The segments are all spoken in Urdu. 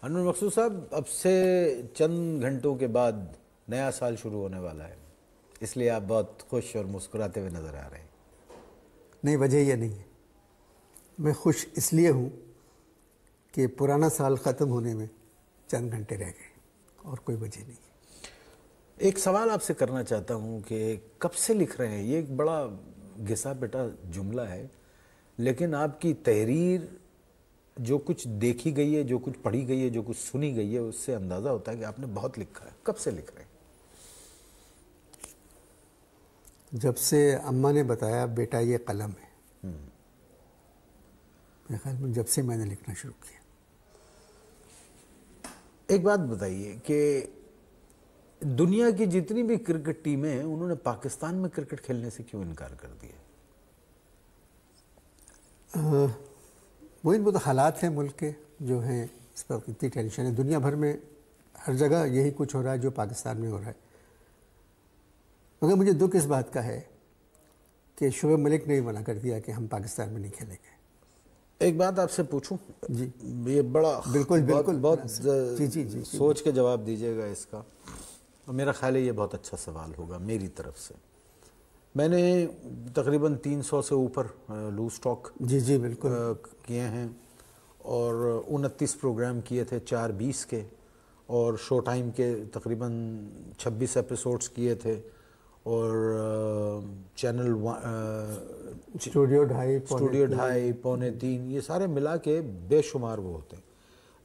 انور مقصود صاحب، اب سے چند گھنٹوں کے بعد نیا سال شروع ہونے والا ہے، اس لیے آپ بہت خوش اور مسکراتے ہوئے نظر آ رہے ہیں۔ نہیں، وجہ یہ نہیں ہے، میں خوش اس لیے ہوں کہ پرانا سال ختم ہونے میں چند گھنٹے رہ گئے، اور کوئی وجہ نہیں ہے۔ ایک سوال آپ سے کرنا چاہتا ہوں کہ کب سے لکھ رہے ہیں؟ یہ ایک بڑا گھسا پٹا جملہ ہے، لیکن آپ کی تحریر جو کچھ دیکھی گئی ہے، جو کچھ پڑھی گئی ہے، جو کچھ سنی گئی ہے، اس سے اندازہ ہوتا ہے کہ آپ نے بہت لکھا ہے۔ کب سے لکھ رہے ہیں؟ جب سے اماں نے بتایا بیٹا یہ قلم ہے، میرے خیال میں جب سے میں نے لکھنا شروع کیا۔ ایک بات بتائیے کہ دنیا کی جتنی بھی کرکٹ ٹیمیں ہیں، انہوں نے پاکستان میں کرکٹ کھیلنے سے کیوں انکار کر دیا؟ وہ ان کو تو حالات ہیں ملک کے جو ہیں، اس پر اتنی ٹینشن ہے۔ دنیا بھر میں ہر جگہ یہی کچھ ہو رہا ہے جو پاکستان میں ہو رہا ہے، مگر مجھے دکھ اس بات کا ہے کہ شعیب ملک نے منع کر دیا کہ ہم پاکستان میں نہیں کھیلیں گے۔ ایک بات آپ سے پوچھوں؟ جی یہ بڑا بالکل بہت جی سوچ کے جواب دیجیے گا اس کا، اور میرا خیال ہے یہ بہت اچھا سوال ہوگا میری طرف سے۔ میں نے تقریباً 300 سے اوپر لوز ٹاک جی بالکل کیے ہیں، اور 29 پروگرام کیے تھے 4:20 کے، اور شو ٹائم کے تقریباً 26 ایپیسوڈز کیے تھے، اور چینل اسٹوڈیو 2.5 2:45 یہ سارے ملا کے بے شمار وہ ہوتے ہیں۔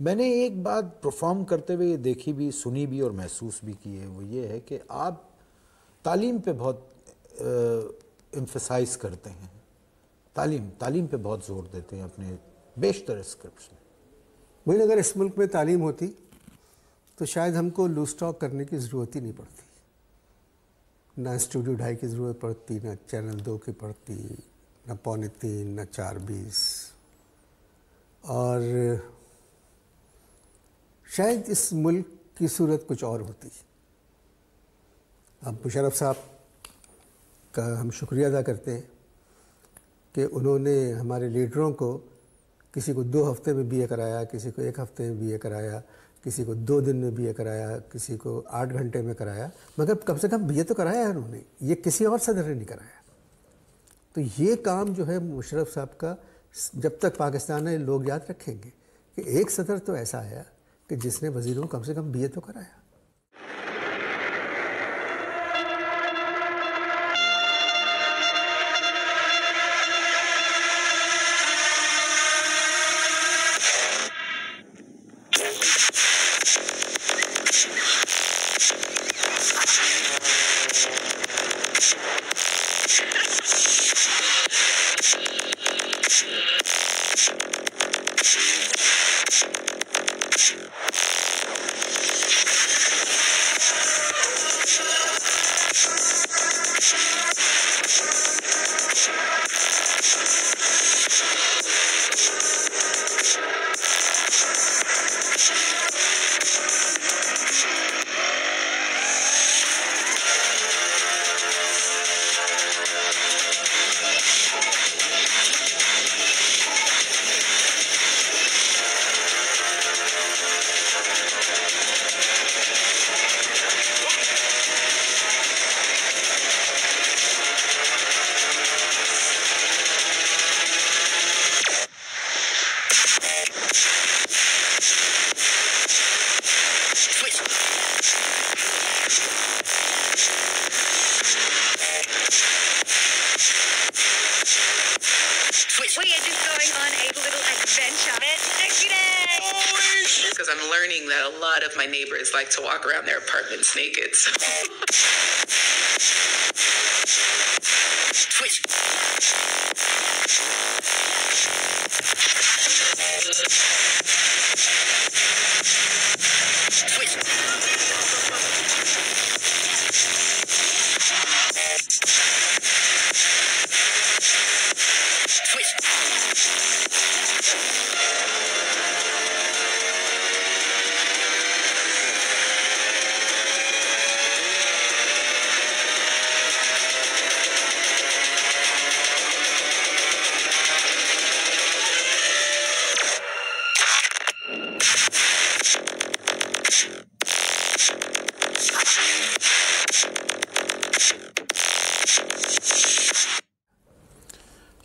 میں نے ایک بات پرفارم کرتے ہوئے یہ دیکھی بھی، سنی بھی اور محسوس بھی کی ہے، وہ یہ ہے کہ آپ تعلیم پہ بہت ایمفیسائز کرتے ہیں، تعلیم پہ بہت زور دیتے ہیں اپنے بیشتر اسکرپٹس میں۔ وہی اگر اس ملک میں تعلیم ہوتی تو شاید ہم کو لوز ٹاک کرنے کی ضرورت ہی نہیں پڑتی، نہ اسٹوڈیو 2.5 کی ضرورت پڑتی، نہ چینل 2 کی پڑتی، نہ 3:45، نہ 4:20، اور شاید اس ملک کی صورت کچھ اور ہوتی۔ اب مشرف صاحب کا ہم شکریہ ادا کرتے ہیں کہ انہوں نے ہمارے لیڈروں کو، کسی کو 2 ہفتے میں بی اے کرایا، کسی کو 1 ہفتے میں بی اے کرایا، کسی کو 2 دن میں بی اے کرایا، کسی کو 8 گھنٹے میں کرایا، مگر کم سے کم بی اے تو کرایا ہے انہوں نے، یہ کسی اور صدر نے نہیں کرایا۔ تو یہ کام جو ہے مشرف صاحب کا جب تک پاکستان ہے لوگ یاد رکھیں گے کہ ایک صدر تو ایسا آیا کہ جس نے وزیروں کو کم سے کم بی اے تو کرایا۔ Because I'm learning that a lot of my neighbors like to walk around their apartments naked. So. Twitch.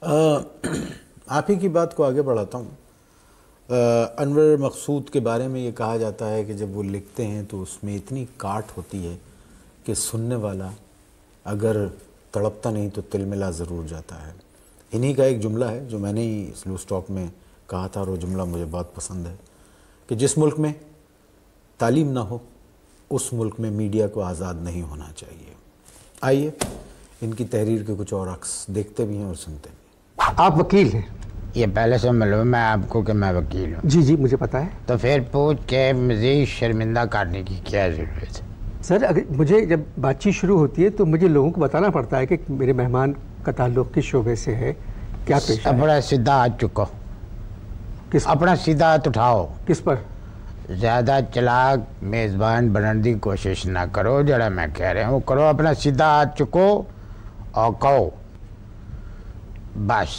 آپ ہی کی بات کو آگے بڑھاتا ہوں. انور مقصود کے بارے میں یہ کہا جاتا ہے کہ جب وہ لکھتے ہیں تو اس میں اتنی کاٹ ہوتی ہے کہ سننے والا اگر تڑپتا نہیں تو تل ملا ضرور جاتا ہے. انہی کا ایک جملہ ہے جو میں نے ہی سلو اسٹاک میں کہا تھا، اور وہ جملہ مجھے بہت پسند ہے کہ جس ملک میں تعلیم نہ ہو اس ملک میں میڈیا کو آزاد نہیں ہونا چاہیے. آئیے ان کی تحریر کے کچھ اور عکس دیکھتے بھی ہیں اور سنتے بھی. آپ وکیل ہیں؟ یہ پہلے سے معلوم میں آپ کو کہ میں وکیل ہوں. جی مجھے پتا ہے. تو پھر پوچھ کے مزید شرمندہ کرنے کی کیا ضرورت ہے؟ سر اگر مجھے جب بات چیت شروع ہوتی ہے تو مجھے لوگوں کو بتانا پڑتا ہے کہ میرے مہمان کا تعلق کس شعبے سے ہے، کیا پیشہ ہے. اپنا سیدھا ہاتھ چکو. کس اپنا سیدھا ہاتھ اٹھاؤ. کس پر؟ زیادہ چلاک میزبان بننے کی کوشش نہ کرو، جڑا میں کہہ رہا ہوں کرو. اپنا سیدھا ہاتھ چکو اور کہو. بس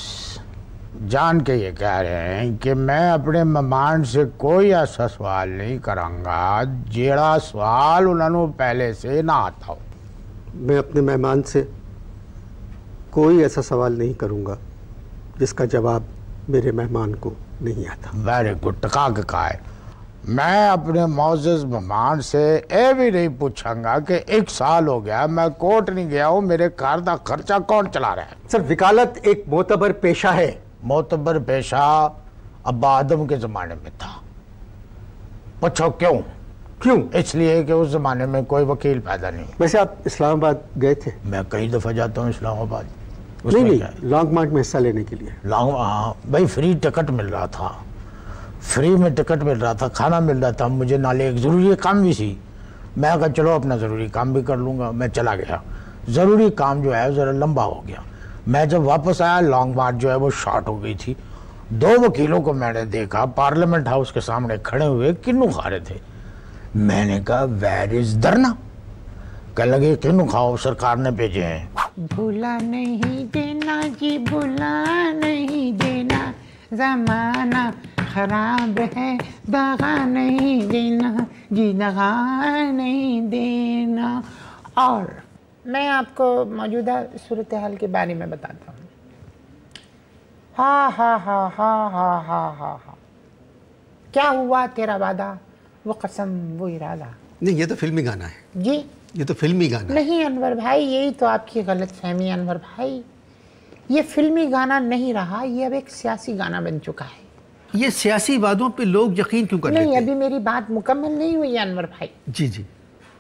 جان کے یہ کہہ رہے ہیں کہ میں اپنے مہمان سے کوئی ایسا سوال نہیں کروں گا جیڑا سوال انہوں نے پہلے سے نہ آتا ہو. میں اپنے مہمان سے کوئی ایسا سوال نہیں کروں گا جس کا جواب میرے مہمان کو نہیں آتا. Very good. ٹکا کے کہا ہے. میں اپنے معزز مہمان سے یہ بھی نہیں پوچھوں گا کہ 1 سال ہو گیا میں کورٹ نہیں گیا ہوں، میرے گھر کا خرچہ کون چلا رہا ہے. سر وکالت ایک معتبر پیشہ ہے. معتبر پیشہ ابا آدم کے زمانے میں تھا. پوچھو کیوں؟ اس لیے کہ اس زمانے میں کوئی وکیل پیدا نہیں. ویسے آپ اسلام آباد گئے تھے؟ میں کئی دفعہ جاتا ہوں اسلام آباد. نہیں لانگ مارچ میں حصہ لینے کے لیے. ہاں بھائی فری ٹکٹ مل رہا تھا، فری میں ٹکٹ مل رہا تھا، کھانا مل رہا تھا. مجھے نالے ایک ضروری کام بھی سی. میں کہا چلو اپنا ضروری کام بھی کر لوں گا. میں چلا گیا. ضروری کام جو ہے ذرا لمبا ہو گیا. میں جب واپس آیا لانگ مارچ جو ہے وہ شارٹ ہو گئی تھی. 2 وکیلوں کو میں نے دیکھا پارلیمنٹ ہاؤس کے سامنے کھڑے ہوئے کنو کھا رہے تھے. میں نے کہا ویئر از دھرنا؟ کہنے لگے کنو کھاؤ سرکار نے بھیجے ہیں. بھولا نہیں دینا جی، بھولا نہیں دینا، زمانہ خراب ہے، دغا نہیں دینا جی، دغا نہیں دینا. اور میں آپ کو موجودہ صورتحال کے بارے میں بتاتا ہوں. ہاں ہاں ہاں ہاں ہاں ہاں ہاں ہاں کیا ہوا تیرا وعدہ، وہ قسم وہ ارادہ. نہیں یہ تو فلمی گانا ہے. جی یہ تو فلمی گانا نہیں انور بھائی، یہی تو آپ کی غلط فہمی ہے انور بھائی. یہ فلمی گانا نہیں رہا، یہ اب ایک سیاسی گانا بن چکا ہے. یہ سیاسی وعدوں پہ لوگ یقین کیوں کر لیتے ہیں؟ نہیں ابھی میری بات مکمل نہیں ہوئی ہے انور بھائی. جی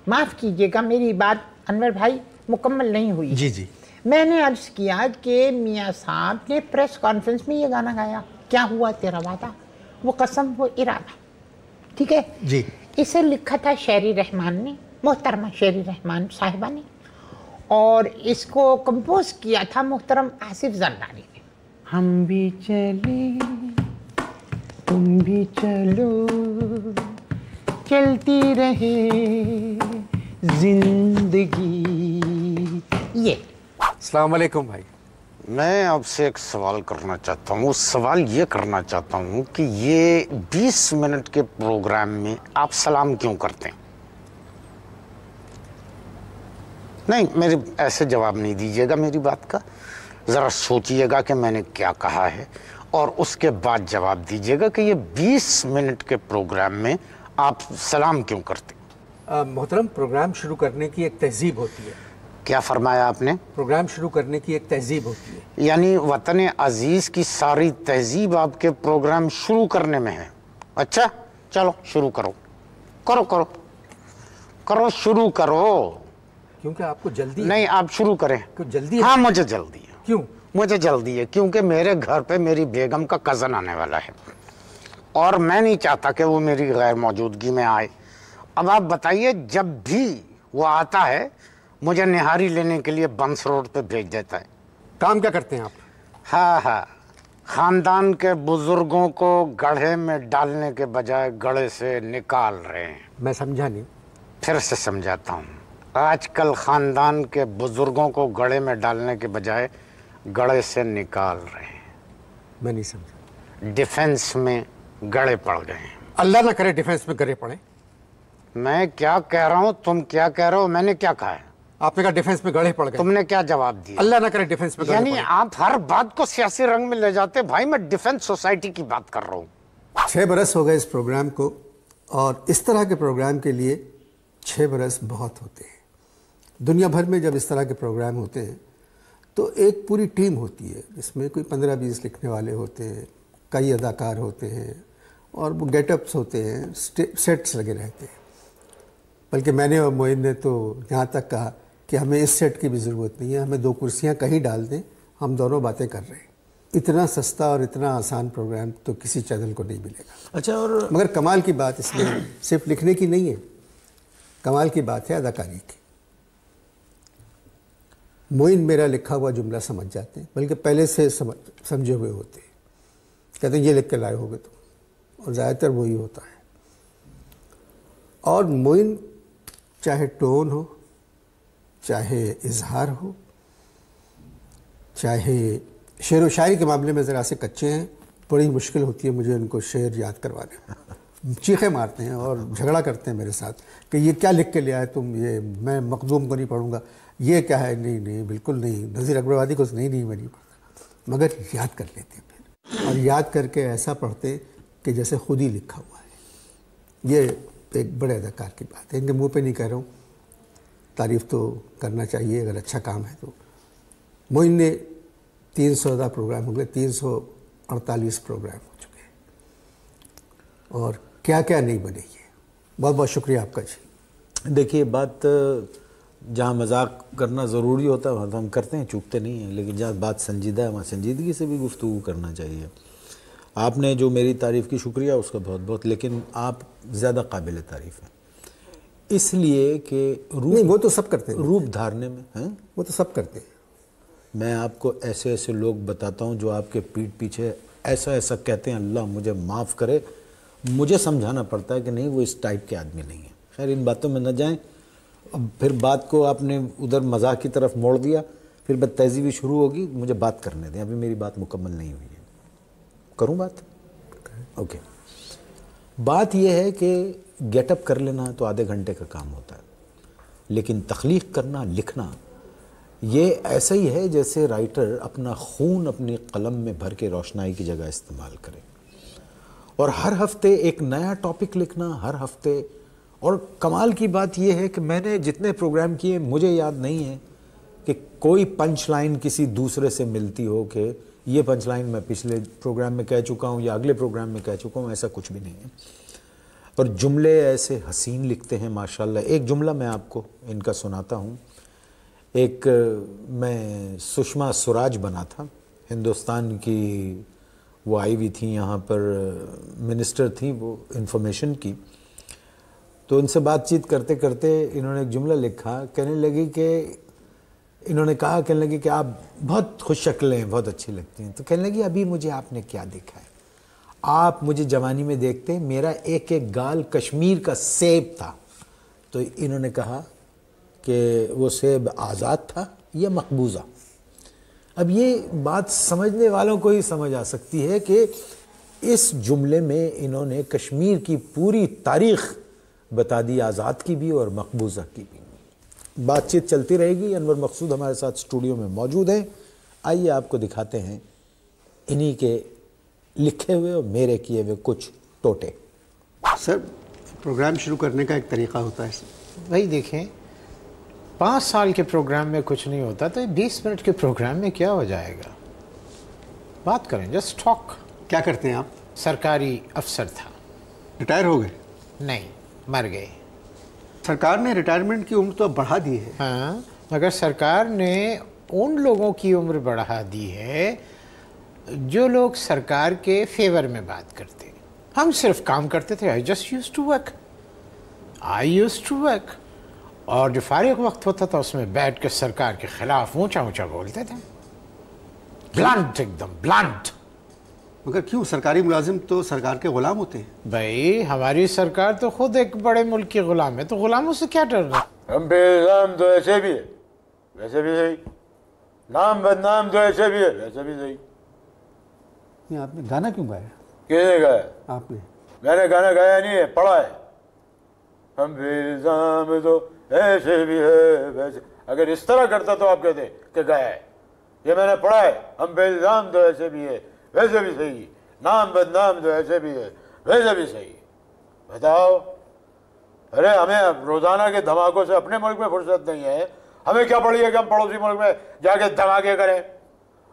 معاف کیجئے گا، میری بات انور بھائی مکمل نہیں ہوئی. جی میں نے عرض کیا کہ میاں صاحب نے پریس کانفرنس میں یہ گانا گایا، کیا ہوا تیرا وعدہ، وہ قسم وہ ارادہ. ٹھیک ہے جی. اسے لکھا تھا شیری رحمان نے، محترمہ شیری رحمان صاحبہ نے، اور اس کو کمپوز کیا تھا محترم آصف زرداری نے. ہم بھی چلے تم بھی چلو، چلتی رہے زندگی. یہ السلام علیکم بھائی. میں آپ سے ایک سوال کرنا چاہتا ہوں. سوال یہ کرنا چاہتا ہوں کہ یہ 20 منٹ کے پروگرام میں آپ سلام کیوں کرتے ہیں؟ نہیں میرے ایسے جواب نہیں دیجیے گا میری بات کا. ذرا سوچئے گا کہ میں نے کیا کہا ہے اور اس کے بعد جواب دیجیے گا کہ یہ 20 منٹ کے پروگرام میں آپ سلام کیوں کرتے ہیں؟ محترم پروگرام شروع کرنے کی ایک تہذیب ہوتی ہے. کیا فرمایا آپ نے؟ پروگرام شروع کرنے کی ایک تہذیب ہوتی ہے. یعنی وطن عزیز کی ساری تہذیب آپ کے پروگرام شروع کرنے میں ہے. اچھا چلو شروع کرو شروع کرو. کیونکہ آپ کو جلدی نہیں آپ شروع کریں. جلدی ہے؟ ہاں مجھے جلدی ہے. کیوں؟ مجھے جلدی ہے کیونکہ میرے گھر پہ میری بیگم کا کزن آنے والا ہے اور میں نہیں چاہتا کہ وہ میری غیر موجودگی میں آئے. اب آپ بتائیے جب بھی وہ آتا ہے مجھے نہاری لینے کے لیے بنس روڈ پہ بھیج دیتا ہے. کام کیا کرتے ہیں آپ؟ ہاں خاندان کے بزرگوں کو گڑھے میں ڈالنے کے بجائے گڑھے سے نکال رہے ہیں. میں سمجھا نہیں. پھر سے سمجھاتا ہوں. آج کل خاندان کے بزرگوں کو گڑھے میں ڈالنے کے بجائے گڑھے سے نکال رہے ہیں. میں نہیں سمجھا. ڈیفنس میں گڑھے پڑ گئے ہیں. اللہ نہ کرے ڈیفنس میں گڑھے پڑے. میں کیا کہہ رہا ہوں تم کیا کہہ رہے ہو؟ میں نے کیا کہا ہے؟ آپ نے کہا ڈیفنس میں گڑھے پڑ گئے. تم نے کیا جواب دیا؟ اللہ نہ کرے ڈیفنس میں گڑھے یعنی پڑے. آپ ہر بات کو سیاسی رنگ میں لے جاتے. بھائی میں ڈیفنس سوسائٹی کی بات کر رہا ہوں. 6 برس ہو گئے اس پروگرام کو, اور اس طرح کے پروگرام کے لیے 6 برس بہت ہوتے ہیں. دنیا بھر میں جب اس طرح کے پروگرام ہوتے ہیں تو ایک پوری ٹیم ہوتی ہے جس میں کوئی 15-20 لکھنے والے ہوتے ہیں, کئی اداکار ہوتے ہیں, اور وہ گیٹ اپس ہوتے ہیں, سیٹس لگے رہتے ہیں. بلکہ میں نے اور معین نے تو یہاں تک کہا کہ ہمیں اس سیٹ کی بھی ضرورت نہیں ہے, ہمیں 2 کرسیاں کہیں ڈال دیں, ہم دونوں باتیں کر رہے ہیں. اتنا سستا اور اتنا آسان پروگرام تو کسی چینل کو نہیں ملے گا. اچھا, اور مگر کمال کی بات اس میں صرف لکھنے کی نہیں ہے, کمال کی بات ہے اداکاری کی. معین میرا لکھا ہوا جملہ سمجھ جاتے ہیں, بلکہ پہلے سے سمجھے ہوئے ہوتے ہیں. کہتے ہیں یہ لکھ کے لائے ہوگے تم, اور زیادہ تر وہی ہوتا ہے. اور معین چاہے ٹون ہو, چاہے اظہار ہو, چاہے شعر و شاعری کے معاملے میں ذرا سے کچے ہیں, بڑی مشکل ہوتی ہے مجھے ان کو شعر یاد کروانے. چیخیں مارتے ہیں اور جھگڑا کرتے ہیں میرے ساتھ کہ یہ کیا لکھ کے لے آئے تم, یہ میں مخزوم کو نہیں پڑھوں گا, یہ کیا ہے, نہیں بالکل نہیں, نذیر اکبر کو نہیں میں نہیں پڑھتا. مگر یاد کر لیتے ہیں پھر, اور یاد کر کے ایسا پڑھتے کہ جیسے خود ہی لکھا ہوا ہے. یہ ایک بڑے اداکار کی بات ہے. ان کے منہ پہ نہیں کہہ رہا ہوں, تعریف تو کرنا چاہیے اگر اچھا کام ہے تو. معین نے 300 پروگرام ہو گئے, 348 پروگرام ہو چکے ہیں, اور کیا کیا نہیں بنے. یہ بہت بہت شکریہ آپ کا جی. دیکھیے بات جہاں مذاق کرنا ضروری ہوتا ہے وہاں تو ہم کرتے ہیں, چوکتے نہیں ہیں, لیکن جہاں بات سنجیدہ ہے وہاں سنجیدگی سے بھی گفتگو کرنا چاہیے. آپ نے جو میری تعریف کی شکریہ اس کا بہت بہت, لیکن آپ زیادہ قابل تعریف ہیں اس لیے کہ نہیں, وہ تو سب کرتے ہیں, روپ دھارنے میں ہیں, وہ تو سب کرتے ہیں. میں آپ کو ایسے ایسے لوگ بتاتا ہوں جو آپ کے پیٹھ پیچھے ایسا ایسا کہتے ہیں, اللہ مجھے معاف کرے, مجھے سمجھانا پڑتا ہے کہ نہیں وہ اس ٹائپ کے آدمی نہیں ہیں. خیر ان باتوں میں نہ جائیں. پھر بات کو آپ نے ادھر مزاح کی طرف موڑ دیا, پھر بد تہذیبی شروع ہوگی. مجھے بات کرنے دیں, ابھی میری بات مکمل نہیں ہوئی ہے. کروں بات؟ اوکے. بات یہ ہے کہ گیٹ اپ کر لینا تو آدھے گھنٹے کا کام ہوتا ہے, لیکن تخلیق کرنا, لکھنا, یہ ایسا ہی ہے جیسے رائٹر اپنا خون اپنی قلم میں بھر کے روشنائی کی جگہ استعمال کرے, اور ہر ہفتے ایک نیا ٹاپک لکھنا, ہر ہفتے. اور کمال کی بات یہ ہے کہ میں نے جتنے پروگرام کیے مجھے یاد نہیں ہے کہ کوئی پنچ لائن کسی دوسرے سے ملتی ہو کہ یہ پنچ لائن میں پچھلے پروگرام میں کہہ چکا ہوں یا اگلے پروگرام میں کہہ چکا ہوں. ایسا کچھ بھی نہیں ہے. اور جملے ایسے حسین لکھتے ہیں ماشاءاللہ. ایک جملہ میں آپ کو ان کا سناتا ہوں. ایک میں سشما سوراج بنا تھا, ہندوستان کی وہ آئی ہوئی تھیں یہاں پر, منسٹر تھیں وہ انفارمیشن کی. تو ان سے بات چیت کرتے کرتے انہوں نے ایک جملہ لکھا. کہنے لگی کہ انہوں نے کہا, کہنے لگی کہ آپ بہت خوش شکل ہیں, بہت اچھی لگتی ہیں. تو کہنے لگی ابھی مجھے آپ نے کیا دیکھا ہے, آپ مجھے جوانی میں دیکھتے میرا ایک ایک گال کشمیر کا سیب تھا. تو انہوں نے کہا کہ وہ سیب آزاد تھا یا مقبوضہ. اب یہ بات سمجھنے والوں کو ہی سمجھ آ سکتی ہے کہ اس جملے میں انہوں نے کشمیر کی پوری تاریخ بتا دی, آزاد کی بھی اور مقبوضہ کی بھی. بات چیت چلتی رہے گی. انور مقصود ہمارے ساتھ اسٹوڈیو میں موجود ہیں. آئیے آپ کو دکھاتے ہیں انہی کے لکھے ہوئے اور میرے کیے ہوئے کچھ ٹوٹے. سر پروگرام شروع کرنے کا ایک طریقہ ہوتا ہے. بھائی دیکھیں 5 سال کے پروگرام میں کچھ نہیں ہوتا تو 20 منٹ کے پروگرام میں کیا ہو جائے گا. بات کریں, جسٹ ٹاک. کیا کرتے ہیں آپ؟ سرکاری افسر تھا. ریٹائر ہو گئے؟ نہیں, مر گئے. سرکار نے ریٹائرمنٹ کی عمر تو اب بڑھا دی ہے. ہاں, مگر سرکار نے ان لوگوں کی عمر بڑھا دی ہے جو لوگ سرکار کے فیور میں بات کرتے. ہم صرف کام کرتے تھے. I just used to work. اور جو فارغ وقت ہوتا تھا اس میں بیٹھ کے سرکار کے خلاف اونچا اونچا بولتے تھے. بلانٹ, ایک دم بلانٹ. مگر کیوں؟ سرکاری ملازم تو سرکار کے غلام ہوتے ہیں. بھائی ہماری سرکار تو خود ایک بڑے ملک کی غلام ہے, تو غلاموں سے کیا ڈرنا. ہم پہ الزام تو ایسے بھی ہے ویسے بھی صحیح, نام بدنام تو ایسے بھی ہے ویسے بھی صحیح. نہیں, آپ نے گانا کیوں گایا؟ کس نے گایا؟ آپ نے. میں نے گانا گایا نہیں ہے, پڑھا ہے. ہم پہ الزام تو ایسے بھی ہے ویسے. اگر اس طرح کرتا تو آپ کہتے کہ گیا ہے. یہ میں نے پڑھا ہے. ہم بے الزام تو ایسے بھی ہے ویسے بھی صحیح, نام بدنام تو ایسے بھی ہے ویسے بھی صحیح. بتاؤ, ارے ہمیں روزانہ کے دھماکوں سے اپنے ملک میں فرصت نہیں ہے, ہمیں کیا پڑی ہے کہ ہم پڑوسی ملک میں جا کے دھماکے کریں.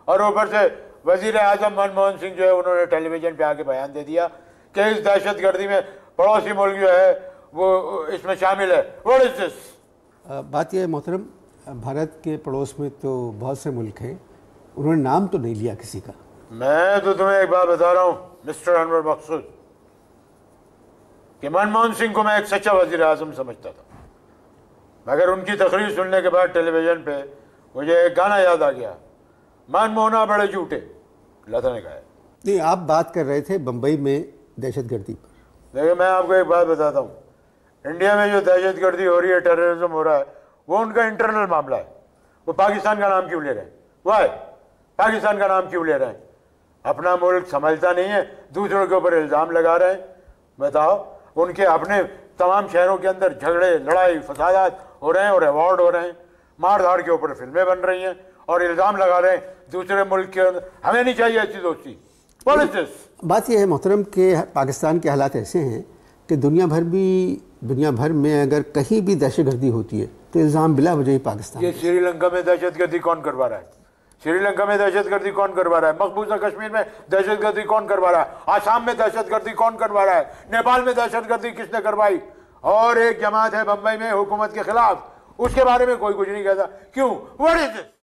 اور اوپر سے وزیر اعظم منموہن سنگھ جو ہے انہوں نے ٹیلی ویژن پہ آ کے بیان دے دیا کہ اس دہشت گردی میں پڑوسی ملک جو ہے وہ اس میں شامل ہے. واٹ از دس؟ بات یہ ہے محترم, بھارت کے پڑوس میں تو بہت سے ملک ہیں, انہوں نے نام تو نہیں لیا کسی کا. میں تو تمہیں ایک بات بتا رہا ہوں مسٹر انور مقصود, کہ منموہن سنگھ کو میں ایک سچا وزیر اعظم سمجھتا تھا, مگر ان کی تقریر سننے کے بعد ٹیلی ویژن پہ مجھے ایک گانا یاد آ گیا, منموہنا بڑے جھوٹے, لتا نے کہا ہے. نہیں, آپ بات کر رہے تھے بمبئی میں دہشت گردی پر. دیکھیں میں آپ کو ایک بات بتاتا ہوں, انڈیا میں جو دہشت گردی ہو رہی ہے, ٹیررزم ہو رہا ہے, وہ ان کا انٹرنل معاملہ ہے. وہ پاکستان کا نام کیوں لے رہے ہیں؟ وائی پاکستان کا نام کیوں لے رہے ہیں؟ اپنا ملک سمجھتا نہیں ہے, دوسروں کے اوپر الزام لگا رہے ہیں. بتاؤ, ان کے اپنے تمام شہروں کے اندر جھگڑے, لڑائی, فسادات ہو رہے ہیں اور ایوارڈ ہو رہے ہیں, مار دھاڑ کے اوپر فلمیں بن رہی ہیں اور الزام لگا رہے ہیں دوسرے ملک کے اندر. ہمیں نہیں چاہیے ایسی دوستی. بات یہ ہے محترم کہ پاکستان کے حالات ایسے ہیں کہ دنیا بھر میں اگر کہیں بھی دہشت گردی ہوتی ہے تو الزام بلا وجہ ہی پاکستان. یہ سری لنکا میں دہشت گردی کون کروا رہا ہے؟ سری لنکا میں دہشت گردی کون کروا رہا ہے؟ مقبوضہ کشمیر میں دہشت گردی کون کروا رہا ہے؟ آسام میں دہشت گردی کون کروا رہا ہے؟ نیپال میں دہشت گردی کس نے کروائی؟ اور ایک جماعت ہے بمبئی میں حکومت کے خلاف, اس کے بارے میں کوئی کچھ نہیں کہتا. کیوں؟ What is this?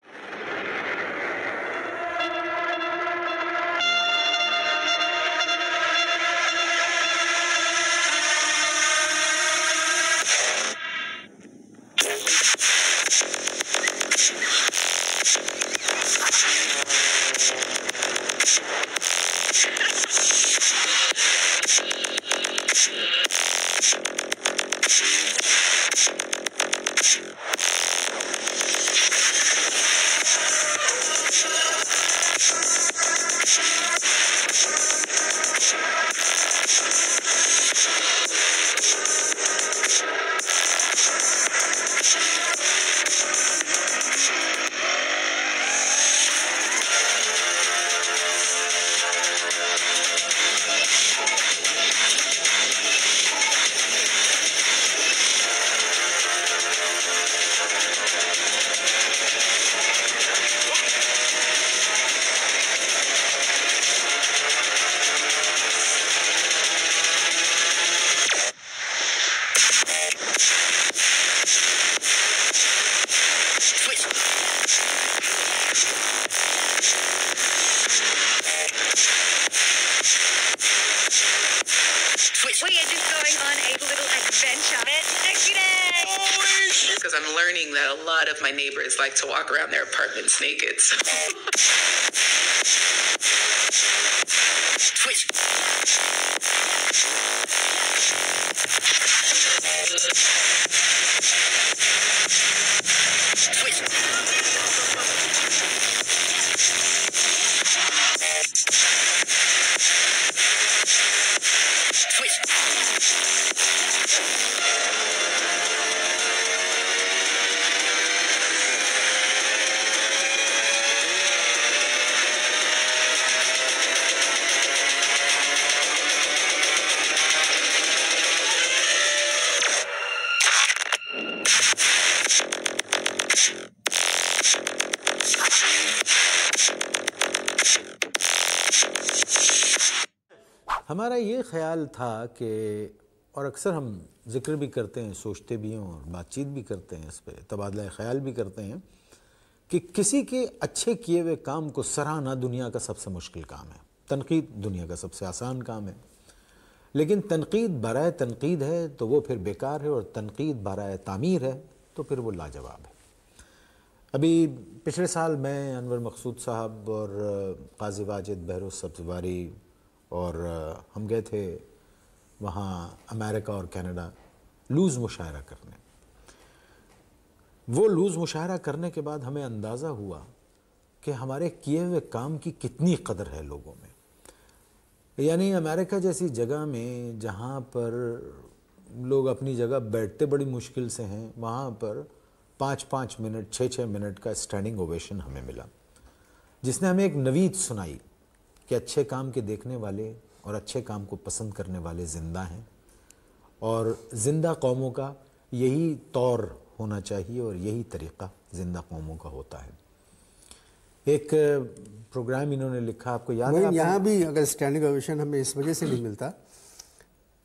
Because I'm learning that a lot of my neighbors like to walk around their apartments naked. Twitch. ہمارا یہ خیال تھا کہ, اور اکثر ہم ذکر بھی کرتے ہیں, سوچتے بھی ہیں اور بات چیت بھی کرتے ہیں, اس پہ تبادلہ خیال بھی کرتے ہیں, کہ کسی کے اچھے کیے ہوئے کام کو سراہنا دنیا کا سب سے مشکل کام ہے. تنقید دنیا کا سب سے آسان کام ہے, لیکن تنقید برائے تنقید ہے تو وہ پھر بیکار ہے, اور تنقید برائے تعمیر ہے تو پھر وہ لاجواب ہے. ابھی پچھلے سال میں انور مقصود صاحب اور قاضی واجد بہروز سبزواری اور ہم گئے تھے وہاں امریکہ اور کینیڈا لوز مشاعرہ کرنے. وہ لوز مشاعرہ کرنے کے بعد ہمیں اندازہ ہوا کہ ہمارے کیے ہوئے کام کی کتنی قدر ہے لوگوں میں. یعنی امریکہ جیسی جگہ میں جہاں پر لوگ اپنی جگہ بیٹھتے بڑی مشکل سے ہیں, وہاں پر 5-5 منٹ 6-6 منٹ کا اسٹینڈنگ اوویشن ہمیں ملا، جس نے ہمیں ایک نوید سنائی کہ اچھے کام کے دیکھنے والے اور اچھے کام کو پسند کرنے والے زندہ ہیں، اور زندہ قوموں کا یہی طور ہونا چاہیے اور یہی طریقہ زندہ قوموں کا ہوتا ہے۔ ایک پروگرام انہوں نے لکھا، آپ کو یاد ہے؟ یہاں بھی اگر اسٹینڈنگ اوویشن ہمیں اس وجہ سے نہیں ملتا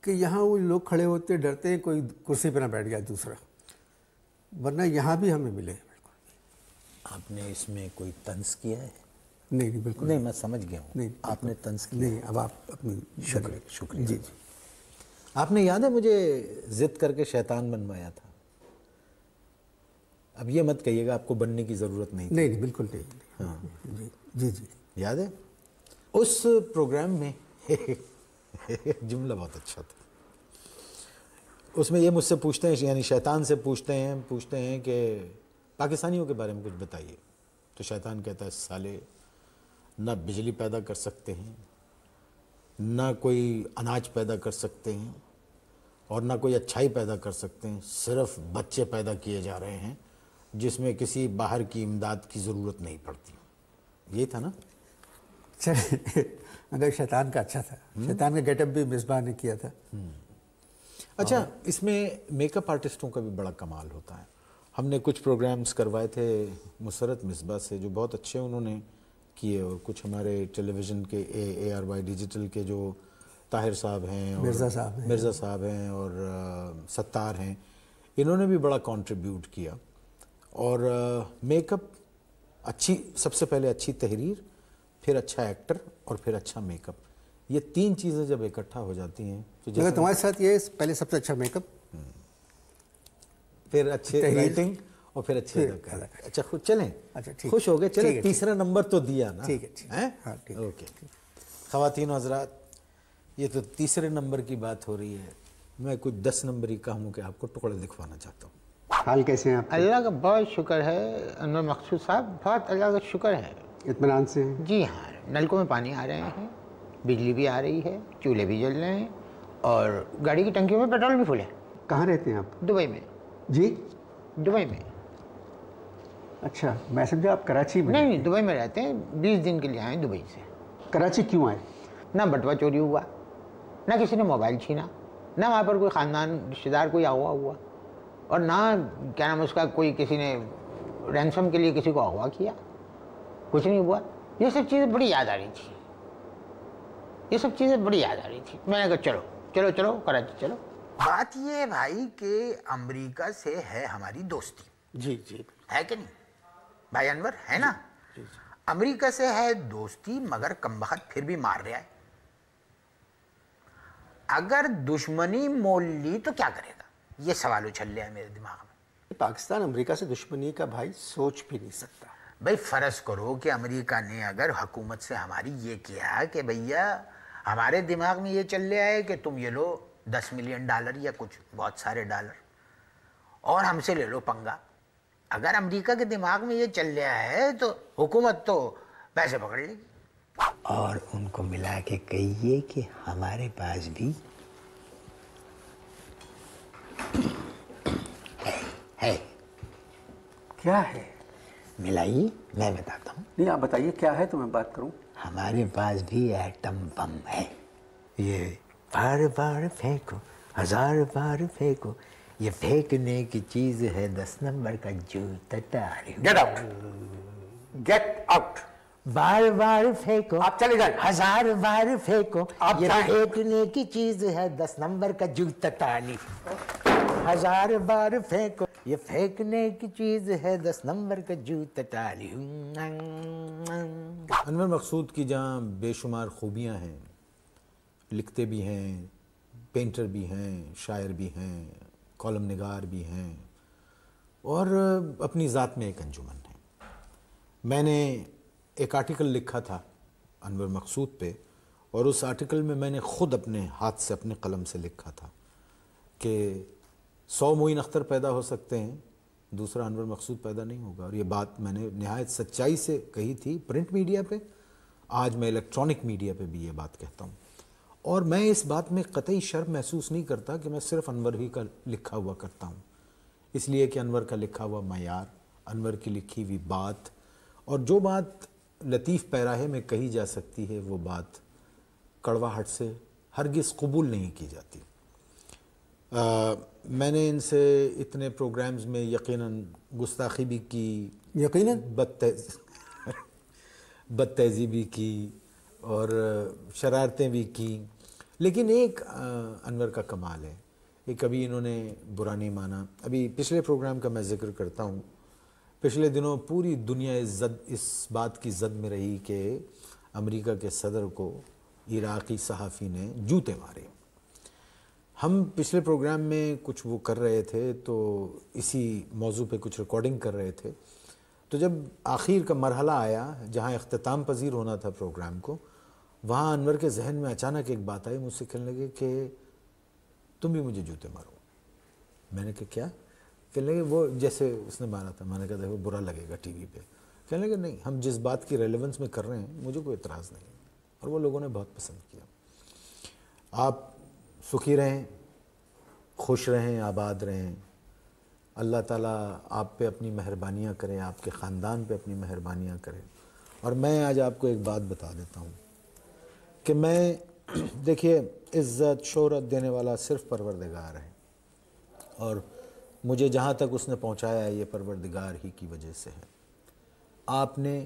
کہ یہاں وہ لوگ کھڑے ہوتے ڈرتے ہیں کوئی کرسی پہ نہ بیٹھ جائے دوسرا، ورنہ یہاں بھی ہمیں ملے۔ آپ نے اس میں کوئی طنز کیا ہے؟ نہیں بالکل نہیں، میں سمجھ گیا ہوں، نہیں آپ نے طنز کیا نہیں۔ اب آپ اپنی شکریہ۔ جی آپ نے یاد ہے مجھے ضد کر کے شیطان بنوایا تھا؟ اب یہ مت کہیے گا آپ کو بننے کی ضرورت نہیں تھی۔ نہیں بالکل نہیں۔ ہاں جی یاد ہے اس پروگرام میں ایک جملہ بہت اچھا تھا، اس میں یہ مجھ سے پوچھتے ہیں، یعنی شیطان سے پوچھتے ہیں کہ پاکستانیوں کے بارے میں کچھ بتائیے، تو شیطان کہتا ہے سالے نہ بجلی پیدا کر سکتے ہیں، نہ کوئی اناج پیدا کر سکتے ہیں، اور نہ کوئی اچھائی پیدا کر سکتے ہیں، صرف بچے پیدا کیے جا رہے ہیں جس میں کسی باہر کی امداد کی ضرورت نہیں پڑتی۔ یہ تھا نا؟ اگر شیطان کا اچھا تھا، شیطان کا گیٹ اپ بھی مصباح نے کیا تھا۔ اچھا، اس میں میک اپ آرٹسٹوں کا بھی بڑا کمال ہوتا ہے۔ ہم نے کچھ پروگرامز کروائے تھے مسرت مصباح سے جو بہت اچھے انہوں نے کیے، اور کچھ ہمارے ٹیلی ویژن کے ARY ڈیجیٹل کے جو طاہر صاحب ہیں اور مرزا صاحب ہیں اور ستار ہیں، انہوں نے بھی بڑا کنٹریبیوٹ کیا۔ اور میک اپ اچھی، سب سے پہلے اچھی تحریر، پھر اچھا ایکٹر، اور پھر اچھا میک اپ، یہ تین چیزیں جب اکٹھا ہو جاتی ہیں تو مگر تمہارے ساتھ یہ پہلے سب سے اچھا میک اپ، پھر اچھے رائٹنگ، اور پھر اچھے اداکار۔ اچھا خود چلیں، خوش ہو گئے، چلیں تیسرا نمبر تو دیا نا؟ ٹھیک ہے، اوکے۔ خواتین و حضرات، یہ تو تیسرے نمبر کی بات ہو رہی ہے، میں کچھ 10 نمبری کاموں کے آپ کو ٹکڑے دکھوانا چاہتا ہوں۔ حال کیسے ہیں آپ؟ اللہ کا بہت شکر ہے انور مقصود صاحب، بہت اللہ کا شکر ہے۔ اطمینان سے ہیں؟ جی ہاں، نلکوں میں پانی آ رہے ہیں، بجلی بھی آ رہی ہے، چولہے بھی جل رہے ہیں، اور گاڑی کی ٹنکیوں میں پیٹرول بھی فل ہے۔ کہاں رہتے ہیں آپ؟ دبئی میں۔ جی دبئی میں؟ اچھا، میں سمجھا آپ کراچی میں۔ نہیں، دبئی میں رہتے ہیں، 20 دن کے لیے آئے دبئی سے۔ کراچی کیوں آئے؟ نہ بٹوا چوری ہوا، نہ کسی نے موبائل چھینا، نہ وہاں پر کوئی خاندان رشتہ دار کوئی اغوا ہوا، اور نہ کیا نام اس کا کوئی کسی نے رینسم کے لیے کسی کو اغوا کیا، کچھ نہیں ہوا۔ یہ سب چیزیں بڑی یاد آ رہی تھی، یہ سب چیزیں بڑی یاد آ رہی تھی۔ میں نے کہا چلو چلو چلو کراچی چلو۔ بات یہ ہے بھائی کہ امریکہ سے ہے ہماری دوستی، جی جی ہے کہ نہیں بھائی انور؟ ہے نا؟ امریکہ سے ہے دوستی، مگر کم بخت پھر بھی مار رہا ہے۔ اگر دشمنی مول لی تو کیا کرے گا؟ یہ سوال اچھل رہا ہے میرے دماغ میں۔ پاکستان امریکہ سے دشمنی کا بھائی سوچ بھی نہیں سکتا۔ بھائی فرض کرو کہ امریکہ نے اگر حکومت سے ہماری یہ کیا کہ بھیا ہمارے دماغ میں یہ چل رہا ہے کہ تم یہ لو $10 ملین یا کچھ بہت سارے ڈالر، اور ہم سے لے لو پنگا۔ اگر امریکہ کے دماغ میں یہ چل رہا ہے تو حکومت تو پیسے پکڑ لے گی، اور ان کو ملا کے کہیے کہ ہمارے پاس بھی ہے۔ کیا ہے؟ ملائیے، میں بتاتا ہوں۔ نہیں آپ بتائیے کیا ہے تو میں بات کروں۔ ہمارے پاس بھی ایٹم بم ہے۔ یہ بار بار پھینکو، 1000 بار پھینکو، یہ پھینکنے کی چیز ہے 10 نمبر کا جوتا ٹاری۔ Get out, get out. بار بار پھینکو، آپ چلے جائیں۔ 1000 بار پھینکو، آپ یہ جائیں۔ پھینکنے کی چیز ہے 10 نمبر کا جوتا ٹالی۔ 1000 بار پھینکو، یہ پھینکنے کی چیز ہے 10 نمبر کا جوتا ٹالی۔ انور مقصود کی جہاں بے شمار خوبیاں ہیں، لکھتے بھی ہیں، پینٹر بھی ہیں، شاعر بھی ہیں، کالم نگار بھی ہیں، اور اپنی ذات میں ایک انجمن ہے۔ میں نے ایک آرٹیکل لکھا تھا انور مقصود پہ، اور اس آرٹیکل میں نے خود اپنے ہاتھ سے اپنے قلم سے لکھا تھا کہ 100 معین اختر پیدا ہو سکتے ہیں، دوسرا انور مقصود پیدا نہیں ہوگا۔ اور یہ بات میں نے نہایت سچائی سے کہی تھی پرنٹ میڈیا پہ، آج میں الیکٹرانک میڈیا پہ بھی یہ بات کہتا ہوں، اور میں اس بات میں قطعی شرم محسوس نہیں کرتا کہ میں صرف انور ہی کا لکھا ہوا کرتا ہوں۔ اس لیے کہ انور کا لکھا ہوا معیار، انور کی لکھی ہوئی بات، اور جو بات لطیف پیراہے میں کہی جا سکتی ہے وہ بات کڑواہٹ سے ہرگز قبول نہیں کی جاتی۔ میں نے ان سے اتنے پروگرامز میں یقیناً گستاخی بھی کی، یقیناً بد تہذیبی کی اور شرارتیں بھی کی، لیکن ایک انور کا کمال ہے کہ کبھی انہوں نے برا نہیں مانا۔ ابھی پچھلے پروگرام کا میں ذکر کرتا ہوں، پچھلے دنوں پوری دنیا اس بات کی زد میں رہی کہ امریکہ کے صدر کو عراقی صحافی نے جوتے مارے۔ ہم پچھلے پروگرام میں کچھ وہ کر رہے تھے تو اسی موضوع پہ کچھ ریکارڈنگ کر رہے تھے، تو جب آخر کا مرحلہ آیا جہاں اختتام پذیر ہونا تھا پروگرام کو، وہاں انور کے ذہن میں اچانک ایک بات آئی، مجھ سے کہنے لگے کہ تم بھی مجھے جوتے مارو۔ میں نے کہا کیا؟ کہنے لگے وہ جیسے اس نے مارا تھا۔ میں نے کہا دیکھو برا لگے گا ٹی وی پہ۔ کہنے لگے نہیں، ہم جس بات کی ریلیونس میں کر رہے ہیں مجھے کوئی اعتراض نہیں، اور وہ لوگوں نے بہت پسند کیا۔ آپ سکھی رہیں، خوش رہیں، آباد رہیں، اللہ تعالیٰ آپ پہ اپنی مہربانیاں کرے، آپ کے خاندان پہ اپنی مہربانیاں کرے۔ اور میں آج آپ کو ایک بات بتا دیتا ہوں کہ میں دیکھیے عزت شہرت دینے والا صرف پروردگار ہے، اور مجھے جہاں تک اس نے پہنچایا ہے یہ پروردگار ہی کی وجہ سے ہے۔ آپ نے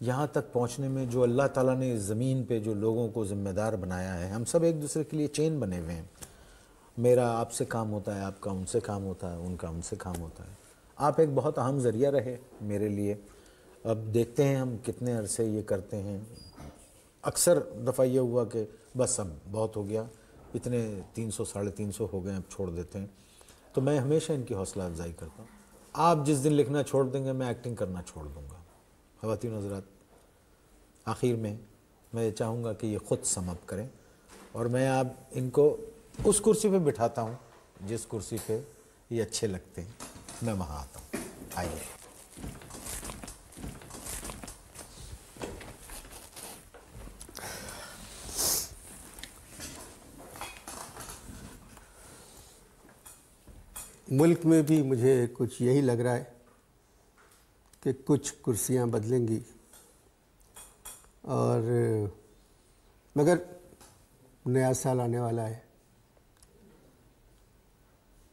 یہاں تک پہنچنے میں جو اللہ تعالیٰ نے زمین پہ جو لوگوں کو ذمہ دار بنایا ہے، ہم سب ایک دوسرے کے لیے چین بنے ہوئے ہیں۔ میرا آپ سے کام ہوتا ہے، آپ کا ان سے کام ہوتا ہے، ان کا ہم سے کام ہوتا ہے۔ آپ ایک بہت اہم ذریعہ رہے میرے لیے۔ اب دیکھتے ہیں ہم کتنے عرصے یہ کرتے ہیں۔ اکثر دفعہ یہ ہوا کہ بس اب بہت ہو گیا، اتنے 300 350 ہو گئے، اب چھوڑ دیتے ہیں۔ تو میں ہمیشہ ان کی حوصلہ افزائی کرتا ہوں۔ آپ جس دن لکھنا چھوڑ دیں گے میں ایکٹنگ کرنا چھوڑ دوں گا۔ خواتین حضرات، آخر میں میں چاہوں گا کہ یہ خود سم اپ کریں، اور میں آپ ان کو اس کرسی پہ بٹھاتا ہوں جس کرسی پہ یہ اچھے لگتے ہیں، میں وہاں آتا ہوں۔ آئیے۔ ملک میں بھی مجھے کچھ یہی لگ رہا ہے کہ کچھ کرسیاں بدلیں گی، اور مگر نیا سال آنے والا ہے۔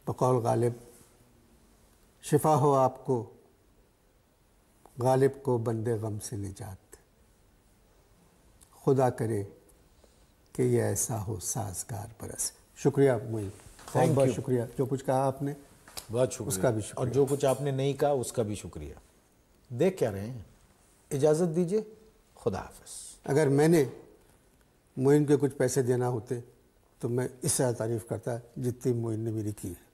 بقول غالب شفا ہو آپ کو، غالب کو بندے غم سے نجات، خدا کرے کہ یہ ایسا ہو سازگار برس۔ شکریہ معین، بہت بہت شکریہ۔ جو کچھ کہا آپ نے بہت شکریہ، اس کا بھی شکریہ، اور جو کچھ آپ نے نہیں کہا اس کا بھی شکریہ۔ دیکھ کیا رہے ہیں؟ اجازت دیجیے، خدا حافظ۔ اگر میں نے معین کے کچھ پیسے دینا ہوتے تو میں اس سے تعریف کرتا جتنی معین نے میری کی ہے۔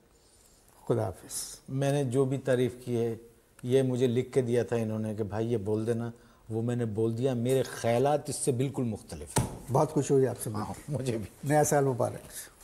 خدا حافظ۔ میں نے جو بھی تعریف کی ہے یہ مجھے لکھ کے دیا تھا انہوں نے کہ بھائی یہ بول دینا، وہ میں نے بول دیا۔ میرے خیالات اس سے بالکل مختلف ہیں۔ بہت خوشی ہوئی آپ سے، مجھے بھی۔ نیا سال مبارک۔